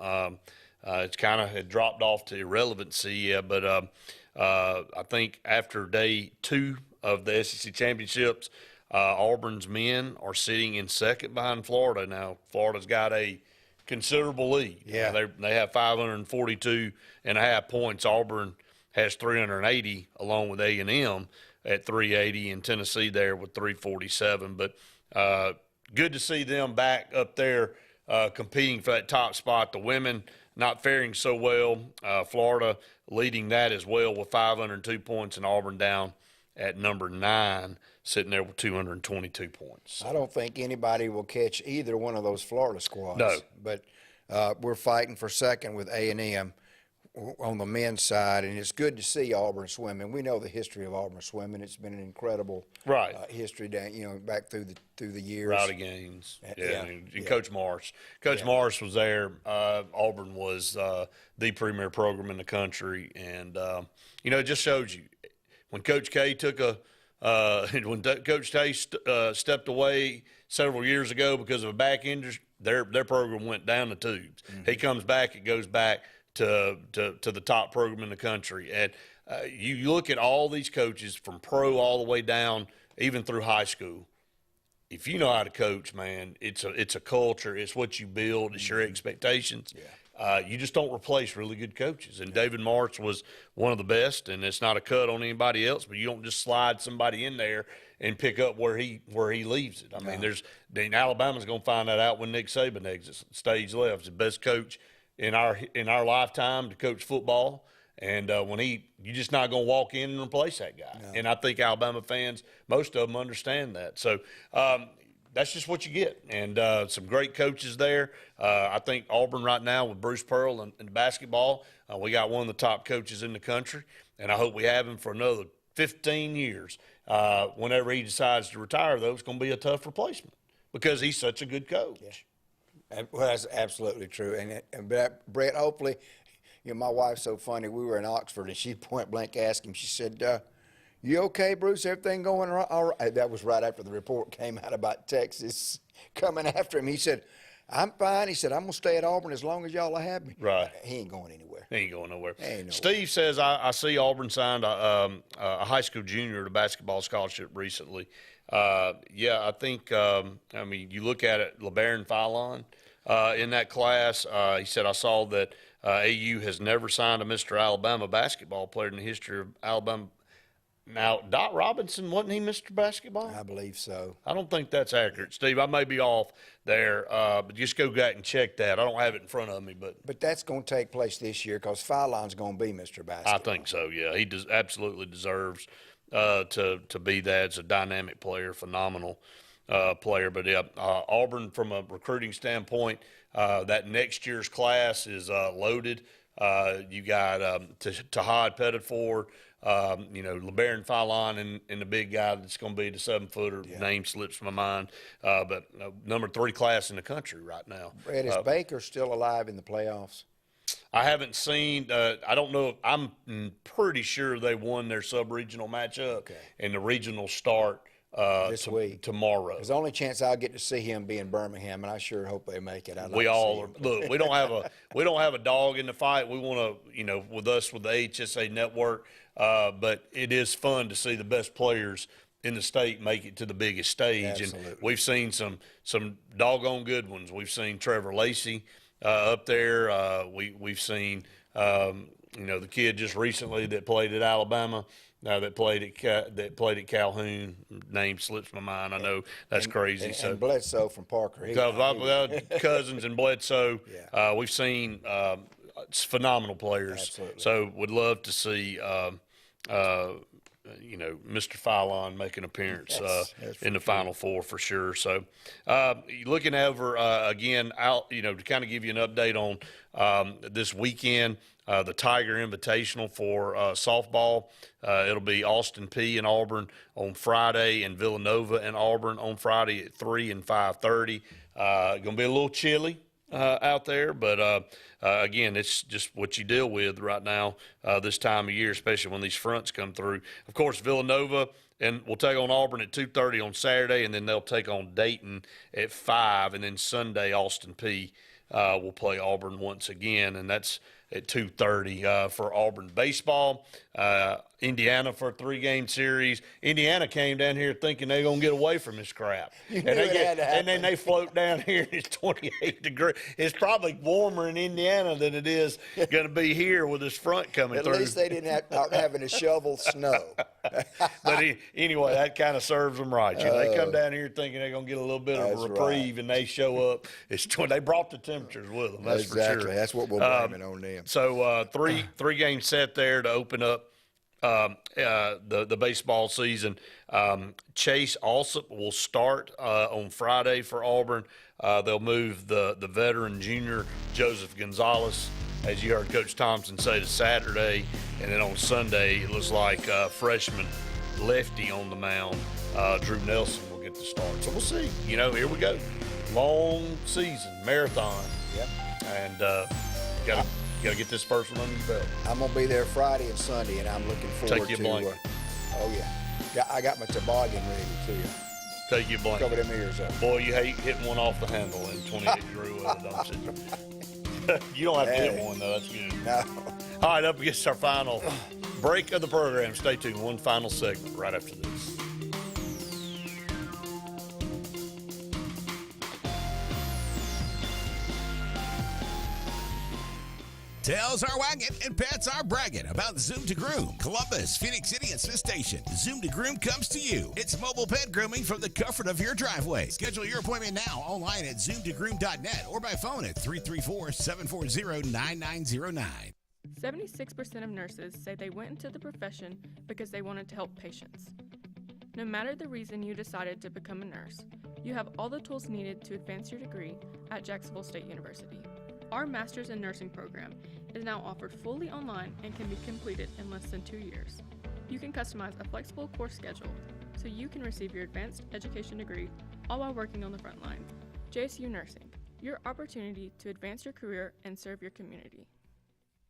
It's kind of had dropped off to irrelevancy, but I think after day 2 of the SEC championships, Auburn's men are sitting in second behind Florida. Now, Florida's got a considerable lead. Yeah. They have 542.5 points. Auburn has 380, along with A&M at 380, and Tennessee there with 347. But good to see them back up there competing for that top spot. The women not faring so well. Florida leading that as well with 502 points, and Auburn down at number 9, sitting there with 222 points. I don't think anybody will catch either one of those Florida squads. No. But we're fighting for second with A&M on the men's side, and it's good to see Auburn swimming. We know the history of Auburn swimming. It's been an incredible history, back through the years. Rowdy Gaines, Yeah. and Coach Morris. Coach Morris was there. Auburn was the premier program in the country, and it just shows you when Coach K took Coach K stepped away several years ago because of a back injury, their program went down the tubes. He comes back, it goes back to the top program in the country. And you look at all these coaches from pro all the way down, even through high school. If you know how to coach, man, it's a culture. It's what you build. It's your expectations. You just don't replace really good coaches. And David Martz was one of the best, and it's not a cut on anybody else, but you don't just slide somebody in there and pick up where he leaves it. I mean, Alabama's going to find that out when Nick Saban exits stage left. He's the best coach in our lifetime to coach football, and you're just not going to walk in and replace that guy. No. And I think Alabama fans, most of them understand that. So that's just what you get, and some great coaches there. I think Auburn right now with Bruce Pearl and basketball, we got one of the top coaches in the country, and I hope we have him for another 15 years. Whenever he decides to retire, though, it's going to be a tough replacement because he's such a good coach. Yeah. Well, that's absolutely true. And Brett, hopefully, my wife's so funny. We were in Oxford, and she point blank asked him, she said, you okay, Bruce? Everything going all right? That was right after the report came out about Texas coming after him. He said, I'm fine. He said, I'm going to stay at Auburn as long as y'all will have me. Right. He ain't going anywhere. He ain't going nowhere. Ain't nowhere. Steve says, I see Auburn signed a high school junior to basketball scholarship recently. I think, you look at it, LeBaron Fallon in that class. He said, I saw that AU has never signed a Mr. Alabama basketball player in the history of Alabama. Now, Dot Robinson, wasn't he Mr. Basketball? I believe so. I don't think that's accurate, Steve. I may be off there, but just go back and check that. I don't have it in front of me. But that's going to take place this year because Fallon's going to be Mr. Basketball. I think so, yeah. He absolutely deserves to be that. It's a dynamic player, phenomenal player. But, Auburn, from a recruiting standpoint, that next year's class is loaded. You got Tahad Pettiford, LeBaron Fallon and the big guy that's going to be the 7-footer. Yeah. Name slips my mind. But number 3 class in the country right now. Brad, is Baker still alive in the playoffs? I haven't seen I don't know. I'm pretty sure they won their sub-regional matchup, and the regional start this week, tomorrow. There's the only chance I'll get to see him be in Birmingham, and I sure hope they make it. We don't have a dog in the fight. We want to, with us with the HSA network, but it is fun to see the best players in the state make it to the biggest stage. Absolutely. And we've seen some doggone good ones. We've seen Trevor Lacey up there. We've seen the kid just recently that played at Alabama. That played at Calhoun. Name slips my mind. I know that's crazy. And Bledsoe from Parker. Cousins and Bledsoe. Yeah. We've seen phenomenal players. Absolutely. So would love to see Mr. Fallon make an appearance in the Final Four for sure. So looking over again, to kind of give you an update on this weekend. The Tiger Invitational for softball. It'll be Austin Peay and Auburn on Friday and Villanova and Auburn on Friday at 3 and 5:30. Going to be a little chilly out there, but again, it's just what you deal with right now this time of year, especially when these fronts come through. Of course, Villanova and we'll take on Auburn at 2:30 on Saturday, and then they'll take on Dayton at 5, and then Sunday Austin Peay will play Auburn once again, and that's at 2:30 for Auburn baseball. Indiana for a 3-game series. Indiana came down here thinking they're going to get away from this crap. And then they float down here and it's 28 degrees. It's probably warmer in Indiana than it is going to be here with this front coming through. At least they didn't aren't having to shovel snow. But anyway, that kind of serves them right. They come down here thinking they're going to get a little bit of a reprieve, and they show up. They brought the temperatures with them, that's for sure. That's what we'll blame it on them. So three-game set there to open up the baseball season. Chase also will start on Friday for Auburn. They'll move the veteran junior Joseph Gonzalez, as you heard Coach Thompson say, to Saturday, and then on Sunday it looks like freshman lefty on the mound, Drew Nelson, will get the start. So we'll see. Here we go. Long season, marathon. Yep. And got to get this first one under your belt. I'm going to be there Friday and Sunday, and I'm looking forward Take your blanket. Oh, yeah. I got my toboggan ready, too. Take your blanket. Cover them ears up. Boy, you hate hitting one off the handle in 28-degree weather, don't you? You don't have to hit one, though. That's good. No. All right, up against our final break of the program. Stay tuned. One final segment right after this. Tails are wagging and pets are bragging about Zoom to Groom. Columbus, Phoenix City, and Smith Station. Zoom to Groom comes to you. It's mobile pet grooming from the comfort of your driveway. Schedule your appointment now online at zoomtogroom.net or by phone at 334-740-9909. 76% of nurses say they went into the profession because they wanted to help patients. No matter the reason you decided to become a nurse, you have all the tools needed to advance your degree at Jacksonville State University. Our Master's in Nursing program is now offered fully online and can be completed in less than 2 years. You can customize a flexible course schedule so you can receive your advanced education degree all while working on the front line. JSU Nursing, your opportunity to advance your career and serve your community.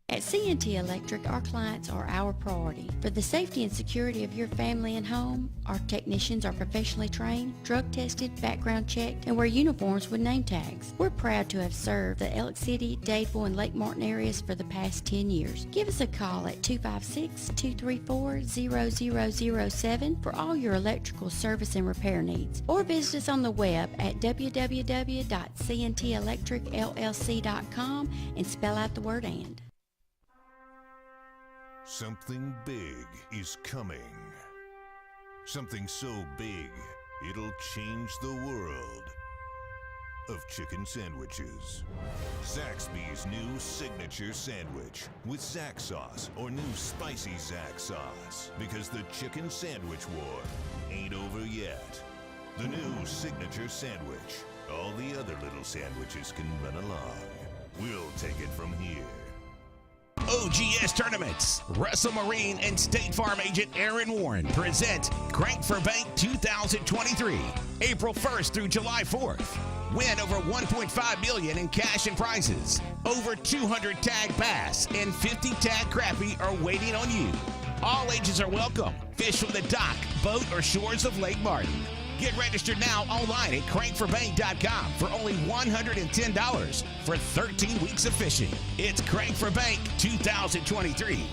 At CNT Electric, our clients are our priority. For the safety and security of your family and home, our technicians are professionally trained, drug tested, background checked, and wear uniforms with name tags. We're proud to have served the Elk City, Dadeville, and Lake Martin areas for the past 10 years. Give us a call at 256-234-0007 for all your electrical service and repair needs, or visit us on the web at www.cntelectricllc.com and spell out the word "and." Something big is coming. Something so big, it'll change the world of chicken sandwiches. Zaxby's new signature sandwich with Zax sauce or new spicy Zax sauce, because the chicken sandwich war ain't over yet. The new signature sandwich. All the other little sandwiches can run along. We'll take it from here. OGS Tournaments. Russell Marine and State Farm agent Aaron Warren present Crank for Bank 2023, April 1st through July 4th. Win over $1.5 million in cash and prizes. Over 200 tag bass and 50 tag crappie are waiting on you. All ages are welcome. Fish from the dock, boat, or shores of Lake Martin. Get registered now online at crankforbank.com for only $110 for 13 weeks of fishing. It's Crank for Bank 2023.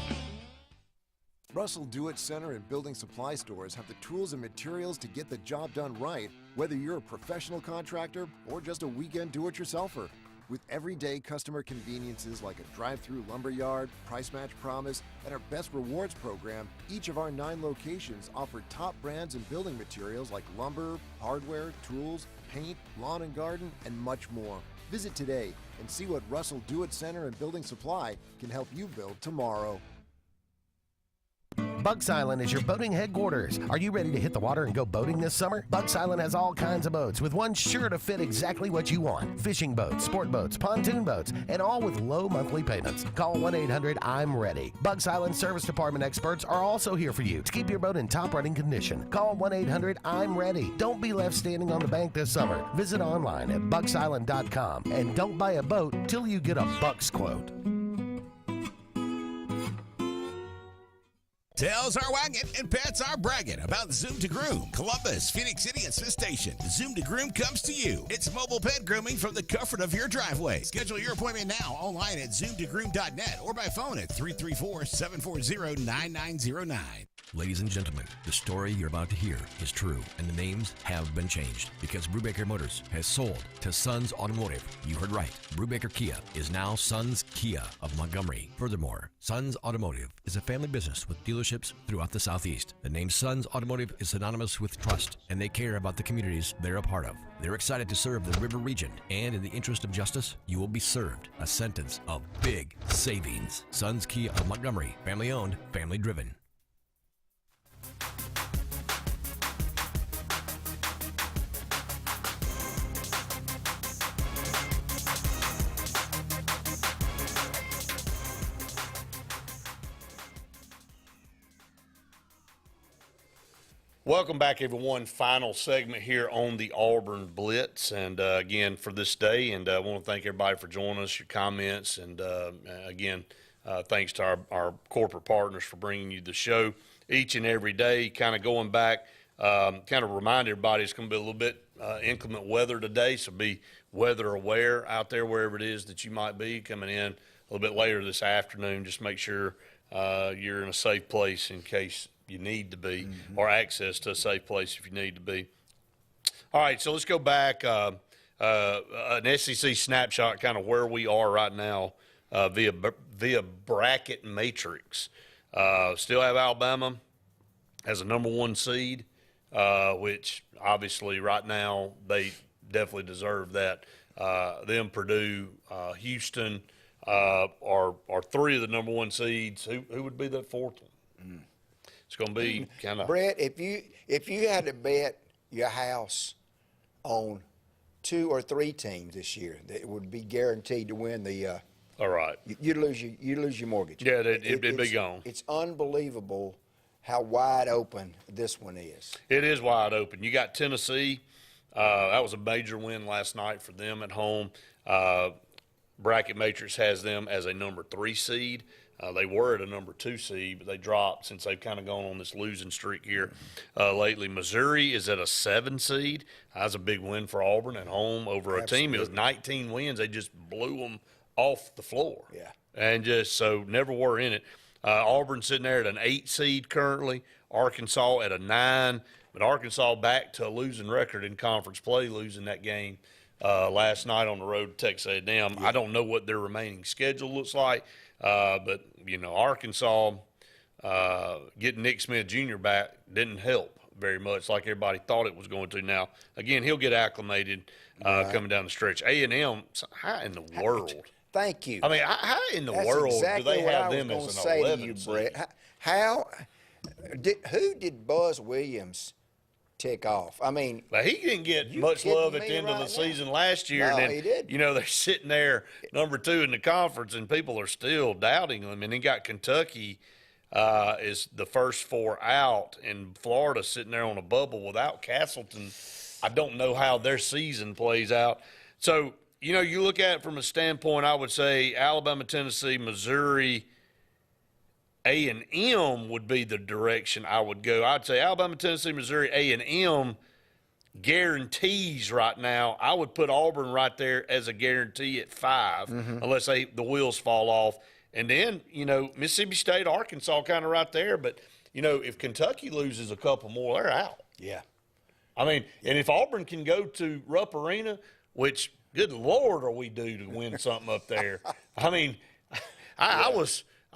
Russell Do-It Center and building supply stores have the tools and materials to get the job done right, whether you're a professional contractor or just a weekend do-it-yourselfer. With everyday customer conveniences like a drive-through lumberyard, price match promise, and our Best Rewards program, each of our 9 locations offer top brands and building materials like lumber, hardware, tools, paint, lawn and garden, and much more. Visit today and see what Russell Do-It Center and Building Supply can help you build tomorrow. Bugs Island is your boating headquarters. Are you ready to hit the water and go boating this summer? Bugs Island has all kinds of boats, with one sure to fit exactly what you want. Fishing boats, sport boats, pontoon boats, and all with low monthly payments. Call 1-800-I'm-READY. Bugs Island Service Department experts are also here for you to keep your boat in top running condition. Call 1-800-I'm-READY. Don't be left standing on the bank this summer. Visit online at bugsisland.com and don't buy a boat till you get a Bucks quote. Tails are wagging and pets are bragging about Zoom to Groom. Columbus, Phoenix City, and Smith Station. Zoom to Groom comes to you. It's mobile pet grooming from the comfort of your driveway. Schedule your appointment now online at zoomtogroom.net or by phone at 334-740-9909. Ladies and gentlemen, the story you're about to hear is true, and the names have been changed because Brubaker Motors has sold to Sons Automotive. You heard right. Brubaker Kia is now Sons Kia of Montgomery. Furthermore, Sons Automotive is a family business with dealerships throughout the Southeast. The name Sons Automotive is synonymous with trust, and they care about the communities they're a part of. They're excited to serve the River region, and in the interest of justice, you will be served a sentence of big savings. Sons Kia of Montgomery, family owned, family driven. Welcome back, everyone. Final segment here on the Auburn Blitz. And again, for this day, and I want to thank everybody for joining us, your comments. And again, thanks to our corporate partners for bringing you the show each and every day. Kind of going back, kind of remind everybody it's going to be a little bit inclement weather today, so be weather aware out there wherever it is that you might be. Coming in a little bit later this afternoon, just make sure you're in a safe place in case you need to be, or access to a safe place if you need to be. All right, so let's go back, an SEC snapshot, kind of where we are right now via bracket matrix. Still have Alabama as a number 1 seed, which obviously right now they definitely deserve that. Them, Purdue, Houston are 3 of the number 1 seeds. Who would be that 4th one? It's going to be kind of Brett. If you had to bet your house on 2 or 3 teams this year that would be guaranteed to win the, all right, you'd lose your mortgage. Yeah, it'd be gone. It's unbelievable how wide open this one is. It is wide open. You got Tennessee. That was a major win last night for them at home. Bracket Matrix has them as a number 3 seed. They were at a number 2 seed, but they dropped since they've kind of gone on this losing streak here lately. Missouri is at a 7 seed. That's a big win for Auburn at home over a team. It was 19 wins. They just blew them off the floor. Yeah. And just so never were in it. Auburn sitting there at an 8 seed currently. Arkansas at a 9. But Arkansas back to a losing record in conference play, losing that game last night on the road to Texas A&M. Yeah. I don't know what their remaining schedule looks like. But, Arkansas getting Nick Smith Jr. back didn't help very much like everybody thought it was going to. Now, again, he'll get acclimated coming down the stretch. A&M, how in the world? Thank you. I mean, how in the world exactly do they have them as an 11 seed? Brett. Who did Buzz Williams tick off? I mean, but he didn't get much love at the end of the season last year. No, and then, he did. They're sitting there number 2 in the conference, and people are still doubting them. And then got Kentucky is the first 4 out, and Florida sitting there on a bubble without Castleton. I don't know how their season plays out. So, you look at it from a standpoint, I would say Alabama, Tennessee, Missouri, A&M would be the direction I would go. I'd say Alabama, Tennessee, Missouri, A&M guarantees right now. I would put Auburn right there as a guarantee at 5, unless the wheels fall off. And then, Mississippi State, Arkansas kind of right there. But, if Kentucky loses a couple more, they're out. Yeah. I mean, and if Auburn can go to Rupp Arena, which, good Lord, are we due to win something up there? I mean, I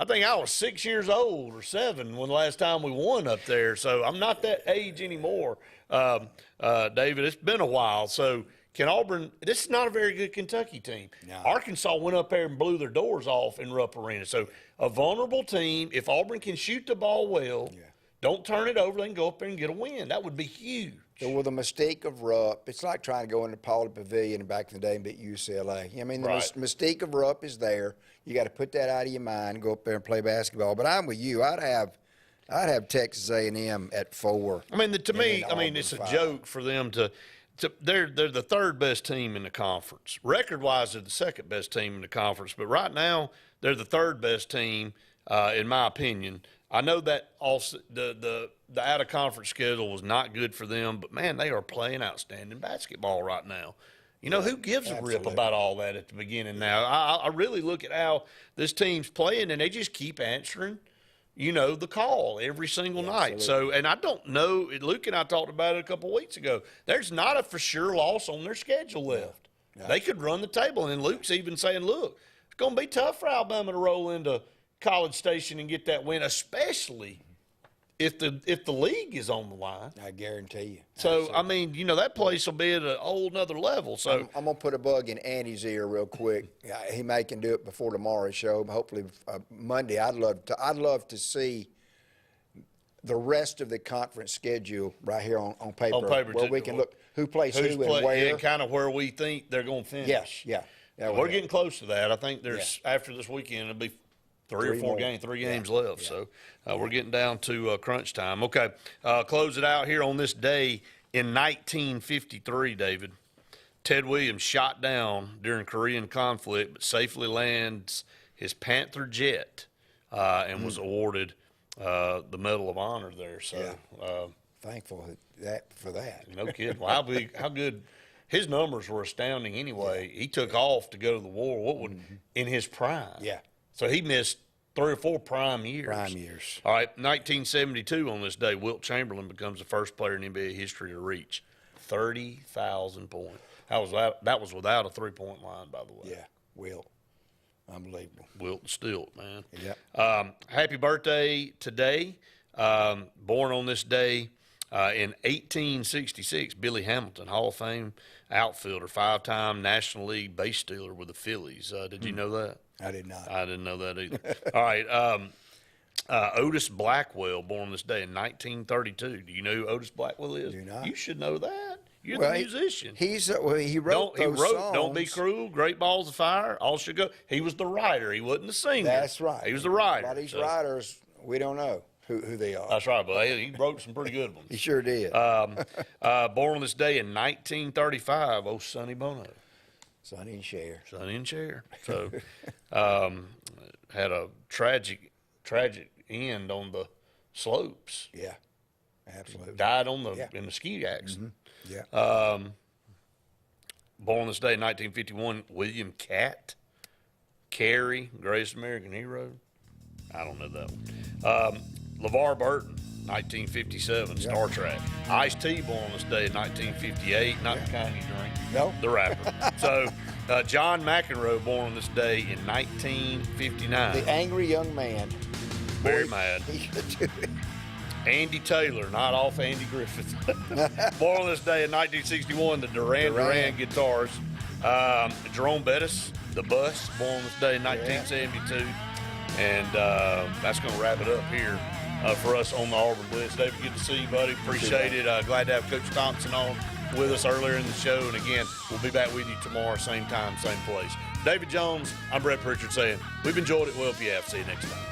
think I was 6 years old or 7 when the last time we won up there. So I'm not that age anymore, David. It's been a while. So can Auburn – this is not a very good Kentucky team. No. Arkansas went up there and blew their doors off in Rupp Arena. So a vulnerable team. If Auburn can shoot the ball well, don't turn it over, they can go up there and get a win. That would be huge. So with the mystique of Rupp, it's like trying to go into Pauley Pavilion back in the day and beat UCLA. I mean, the mystique of Rupp is there. You got to put that out of your mind, go up there and play basketball. But I'm with you. I'd have Texas A&M at 4. I mean, to me, it's a joke for them to they're the 3rd best team in the conference. Record-wise, they're the 2nd best team in the conference. But right now, they're the 3rd best team, in my opinion. I know that also the out of conference schedule was not good for them, but man, they are playing outstanding basketball right now. You know, who gives a rip about all that at the beginning now? I really look at how this team's playing, and they just keep answering, you know, the call every single night. So, and I don't know, Luke and I talked about it a couple of weeks ago. There's not a for sure loss on their schedule left. No. They could run the table, and Luke's even saying, look, it's going to be tough for Alabama to roll into College Station and get that win, especially if the league is on the line. I guarantee you. So, Absolutely. I mean, you know, that place will be at a whole nother level. So I'm going to put a bug in Andy's ear real quick. He may can do it before tomorrow's show, but hopefully Monday. I'd love to see the rest of the conference schedule right here on paper. On paper, where we can look who plays who and where. And kind of where we think they're going to finish. Yes, yeah. We're getting close to that. I think there's after this weekend, it'll be three games left. So we're getting down to crunch time. Okay, close it out here on this day in 1953, David. Ted Williams shot down during Korean conflict, but safely lands his Panther jet and was awarded the Medal of Honor there. So thankful for that. No kidding. Well, how good. His numbers were astounding anyway. He took off to go to the war. In his prime? Yeah. So he missed 3 or 4 prime years. All right, 1972 on this day, Wilt Chamberlain becomes the first player in NBA history to reach 30,000 points. That was without a 3-point line, by the way. Yeah, Wilt. Unbelievable. Wilt Stilt, man. Yeah. Happy birthday today. Born on this day in 1866, Billy Hamilton, Hall of Fame outfielder, 5-time National League base stealer with the Phillies. Did you know that? I did not. I didn't know that either. All right. Otis Blackwell, born this day in 1932. Do you know who Otis Blackwell is? Do not. You should know that. You're the musician. He wrote those songs. Don't Be Cruel, Great Balls of Fire, All Should Go. He was the writer. He wasn't the singer. That's right. He was the writer. A lot of these writers, we don't know who they are. That's right, but he wrote some pretty good ones. He sure did. Born on this day in 1935, Sonny Bono. Sonny and Cher. Sonny and Cher. So had a tragic end on the slopes. Yeah, absolutely. Died in the ski accident. Yeah. Born this day in 1951, William Catt. Carey, greatest American hero. I don't know that one. LeVar Burton, 1957, Star Trek. Ice-T, born on this day in 1958, not the kind you drink. No. The rapper. So, John McEnroe, born on this day in 1959. The angry young man. Very mad. He could do it. Andy Taylor, not off Andy Griffith. Born on this day in 1961, the Duran Duran guitars. Jerome Bettis, the Bus, born on this day in 1972. And that's going to wrap it up here for us on the Auburn Blitz. David, good to see you, buddy. Appreciate it. Glad to have Coach Thompson on with us earlier in the show. And again, we'll be back with you tomorrow, same time, same place. David Jones, I'm Brett Pritchard saying we've enjoyed it. Well, if you have, see you next time.